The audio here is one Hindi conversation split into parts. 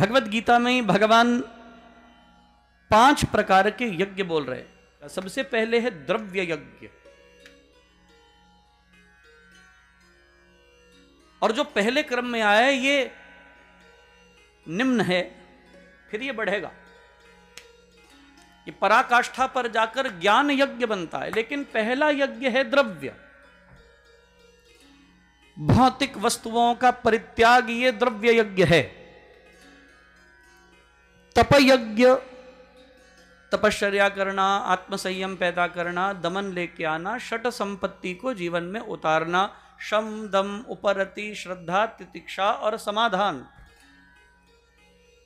भगवत गीता में भगवान 5 प्रकार के यज्ञ बोल रहे हैं। सबसे पहले है द्रव्य यज्ञ, और जो पहले क्रम में आया है ये निम्न है, फिर ये बढ़ेगा। ये पराकाष्ठा पर जाकर ज्ञान यज्ञ बनता है, लेकिन पहला यज्ञ है द्रव्य। भौतिक वस्तुओं का परित्याग, ये द्रव्य यज्ञ है। तप यज्ञ, तपश्चर्या करना, आत्मसंयम पैदा करना, दमन लेके आना, षट संपत्ति को जीवन में उतारना, शम दम उपरति श्रद्धा तितिक्षा और समाधान।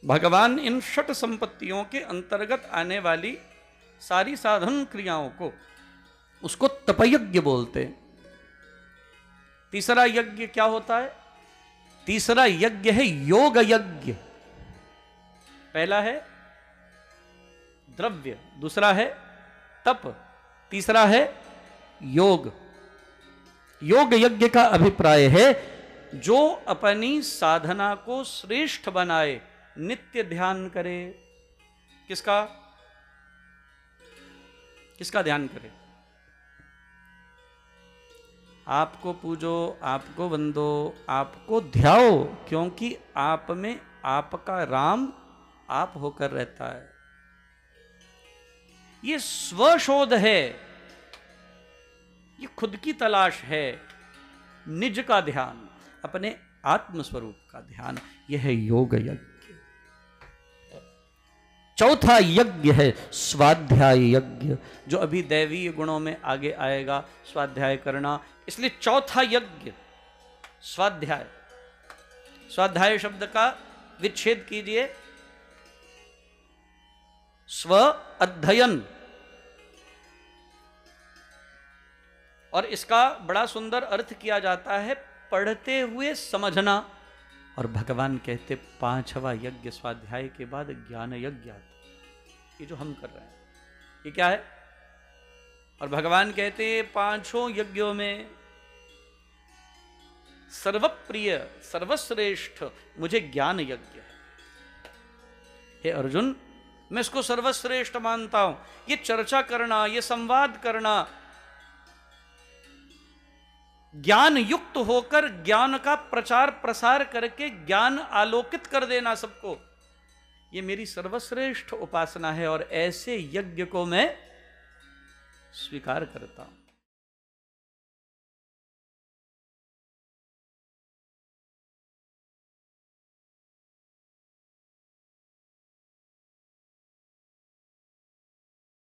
भगवान इन षट संपत्तियों के अंतर्गत आने वाली सारी साधन क्रियाओं को, उसको तपयज्ञ बोलते हैं। तीसरा यज्ञ क्या होता है? तीसरा यज्ञ है योग यज्ञ। पहला है द्रव्य, दूसरा है तप, तीसरा है योग। योग यज्ञ का अभिप्राय है जो अपनी साधना को श्रेष्ठ बनाए, नित्य ध्यान करे। किसका? किसका ध्यान करे? आपको पूजो, आपको वंदो, आपको ध्याओ, क्योंकि आप में आपका राम आप होकर रहता है। ये स्वशोध है, ये खुद की तलाश है, निज का ध्यान, अपने आत्मस्वरूप का ध्यान, यह है योग यज्ञ। चौथा यज्ञ है स्वाध्याय यज्ञ, जो अभी दैवीय गुणों में आगे आएगा, स्वाध्याय करना। इसलिए चौथा यज्ञ स्वाध्याय। स्वाध्याय शब्द का विच्छेद कीजिए, स्व अध्ययन, और इसका बड़ा सुंदर अर्थ किया जाता है पढ़ते हुए समझना। और भगवान कहते 5वां यज्ञ स्वाध्याय के बाद ज्ञान यज्ञ आता। ये जो हम कर रहे हैं ये क्या है? और भगवान कहते 5 यज्ञों में सर्वप्रिय सर्वश्रेष्ठ मुझे ज्ञान यज्ञ है। हे अर्जुन, मैं इसको सर्वश्रेष्ठ मानता हूं। ये चर्चा करना, ये संवाद करना, ज्ञान युक्त होकर ज्ञान का प्रचार प्रसार करके ज्ञान आलोकित कर देना सबको, ये मेरी सर्वश्रेष्ठ उपासना है, और ऐसे यज्ञ को मैं स्वीकार करता हूं।